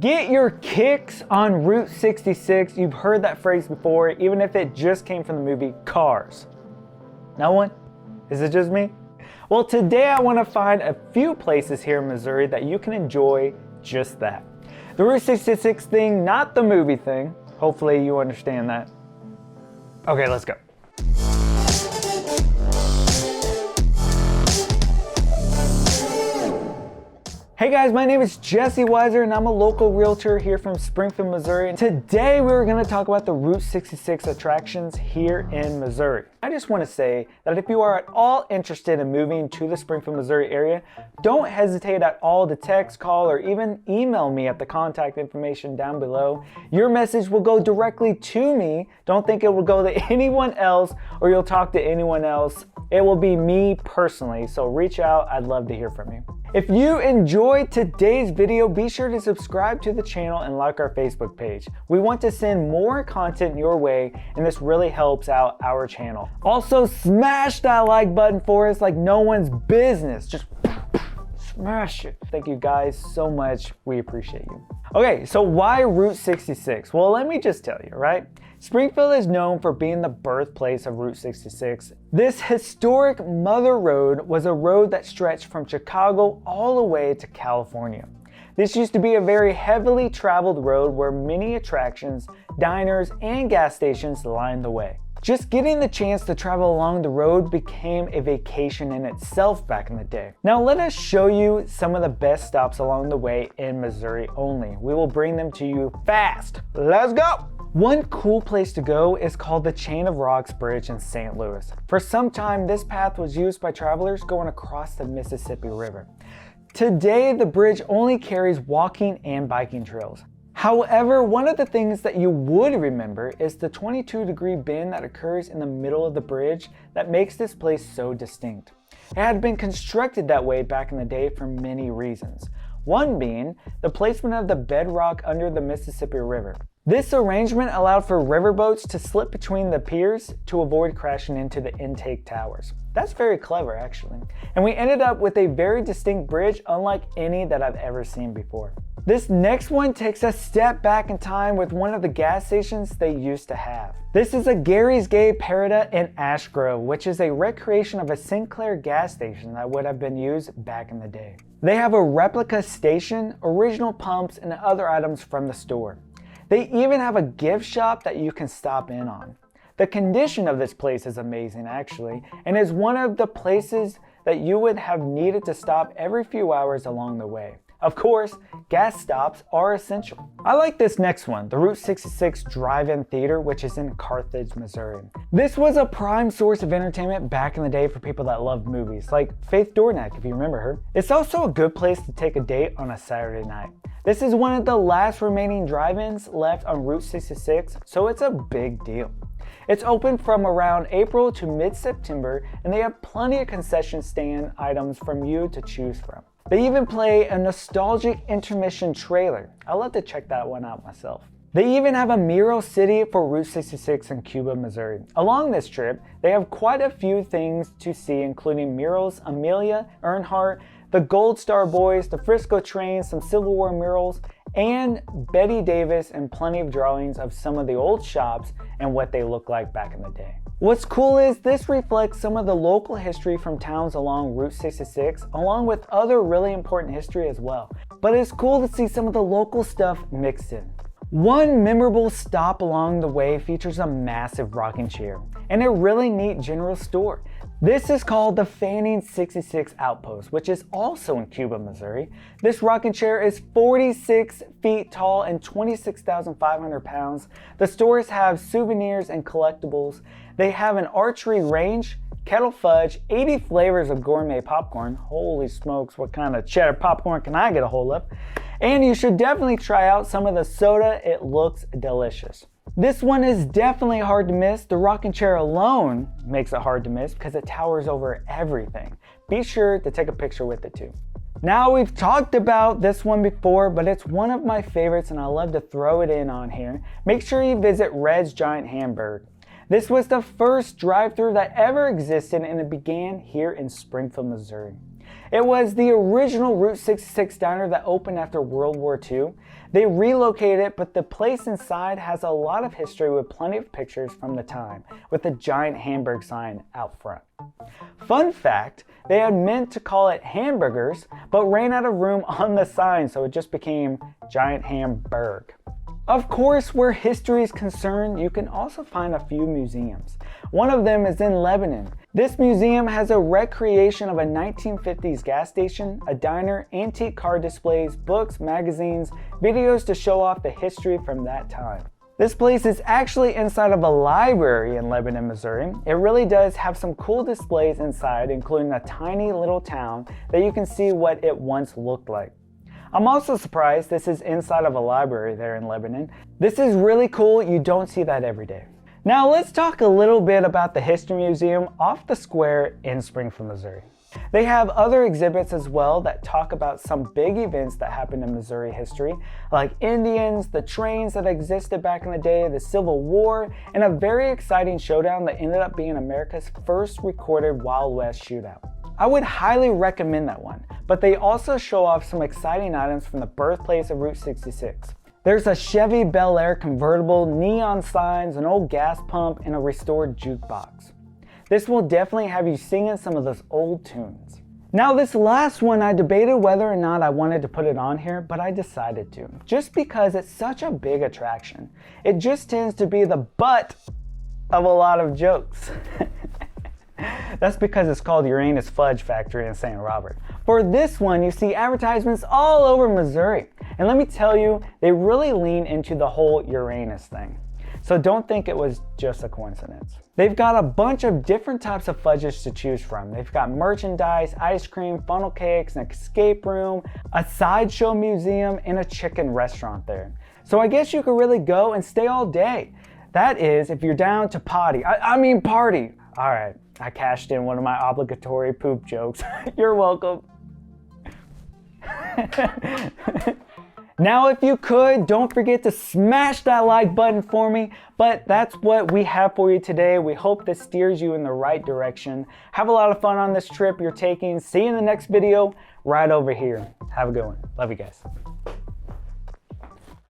Get your kicks on Route 66. You've heard that phrase before, even if it just came from the movie Cars. No one? Is it just me? Well, today I want to find a few places here in Missouri that you can enjoy just that. The Route 66 thing, not the movie thing. Hopefully you understand that. Okay, let's go. Hey guys, my name is Jesse Weiser and I'm a local realtor here from Springfield, Missouri. And today we're going to talk about the Route 66 attractions here in Missouri. I just want to say that if you are at all interested in moving to the Springfield, Missouri area, don't hesitate at all to text, call, or even email me at the contact information down below. Your message will go directly to me. Don't think it will go to anyone else or you'll talk to anyone else. It will be me personally, so reach out. I'd love to hear from you. If you enjoyed today's video, be sure to subscribe to the channel and like our Facebook page. We want to send more content your way, and this really helps out our channel. Also, smash that like button for us like no one's business. Just smash it. Thank you guys so much. We appreciate you. Okay, so why Route 66? Well, let me just tell you, right? Springfield is known for being the birthplace of Route 66. This historic mother road was a road that stretched from Chicago all the way to California. This used to be a very heavily traveled road where many attractions, diners, and gas stations lined the way. Just getting the chance to travel along the road became a vacation in itself back in the day. Now let us show you some of the best stops along the way in Missouri only. We will bring them to you fast. Let's go! One cool place to go is called the Chain of Rocks Bridge in St. Louis. For some time, this path was used by travelers going across the Mississippi River. Today, the bridge only carries walking and biking trails. However, one of the things that you would remember is the 22-degree bend that occurs in the middle of the bridge that makes this place so distinct. It had been constructed that way back in the day for many reasons. One being the placement of the bedrock under the Mississippi River. This arrangement allowed for riverboats to slip between the piers to avoid crashing into the intake towers. That's very clever, actually. And we ended up with a very distinct bridge unlike any that I've ever seen before. This next one takes a step back in time with one of the gas stations they used to have. This is a Gary's Gay Parita in Ash Grove, which is a recreation of a Sinclair gas station that would have been used back in the day. They have a replica station, original pumps, and other items from the store. They even have a gift shop that you can stop in on. The condition of this place is amazing actually, and is one of the places that you would have needed to stop every few hours along the way. Of course, gas stops are essential. I like this next one, the Route 66 Drive-In Theater, which is in Carthage, Missouri. This was a prime source of entertainment back in the day for people that loved movies, like Faith Dornack, if you remember her. It's also a good place to take a date on a Saturday night. This is one of the last remaining drive-ins left on Route 66, so it's a big deal. It's open from around April to mid-September, and they have plenty of concession stand items from you to choose from. They even play a nostalgic intermission trailer. I'd love to check that one out myself. They even have a mural city for Route 66 in Cuba, Missouri. Along this trip, they have quite a few things to see, including murals, Amelia Earnhardt, the Gold Star Boys, the Frisco train, some Civil War murals, and Betty Davis, and plenty of drawings of some of the old shops and what they look like back in the day. What's cool is this reflects some of the local history from towns along Route 66, along with other really important history as well. But it's cool to see some of the local stuff mixed in. One memorable stop along the way features a massive rocking chair and a really neat general store. This is called the Fanning 66 Outpost, which is also in Cuba, Missouri. This rocking chair is 46 feet tall and 26,500 pounds. The stores have souvenirs and collectibles. They have an archery range, kettle fudge, 80 flavors of gourmet popcorn. Holy smokes, what kind of cheddar popcorn can I get a hold of? And you should definitely try out some of the soda. It looks delicious. This one is definitely hard to miss. The rocking chair alone makes it hard to miss because it towers over everything. Be sure to take a picture with it too. Now we've talked about this one before, but it's one of my favorites and I love to throw it in on here. Make sure you visit Red's Giant Hamburg. This was the first drive-thru that ever existed and it began here in Springfield, Missouri. It was the original Route 66 diner that opened after World War II. They relocated it, but the place inside has a lot of history with plenty of pictures from the time, with a giant Hamburg sign out front. Fun fact, they had meant to call it Hamburgers, but ran out of room on the sign, so it just became Giant Hamburg. Of course, where history is concerned, you can also find a few museums. One of them is in Lebanon. This museum has a recreation of a 1950s gas station, a diner, antique car displays, books, magazines, videos to show off the history from that time. This place is actually inside of a library in Lebanon, Missouri. It really does have some cool displays inside, including a tiny little town that you can see what it once looked like. I'm also surprised this is inside of a library there in Lebanon. This is really cool, you don't see that every day. Now let's talk a little bit about the History Museum off the square in Springfield, Missouri. They have other exhibits as well that talk about some big events that happened in Missouri history, like Indians, the trains that existed back in the day, the Civil War, and a very exciting showdown that ended up being America's first recorded Wild West shootout. I would highly recommend that one, but they also show off some exciting items from the birthplace of Route 66. There's a Chevy Bel Air convertible, neon signs, an old gas pump, and a restored jukebox. This will definitely have you singing some of those old tunes. Now this last one, I debated whether or not I wanted to put it on here, but I decided to, just because it's such a big attraction. It just tends to be the butt of a lot of jokes. That's because it's called Uranus Fudge Factory in St. Robert. For this one, you see advertisements all over Missouri. And let me tell you, they really lean into the whole Uranus thing. So don't think it was just a coincidence. They've got a bunch of different types of fudges to choose from. They've got merchandise, ice cream, funnel cakes, an escape room, a sideshow museum, and a chicken restaurant there. So I guess you could really go and stay all day. That is, if you're down to party. I mean party. All right, I cashed in one of my obligatory poop jokes. You're welcome. Now, if you could, don't forget to smash that like button for me. But that's what we have for you today. We hope this steers you in the right direction. Have a lot of fun on this trip you're taking. See you in the next video right over here. Have a good one. Love you guys.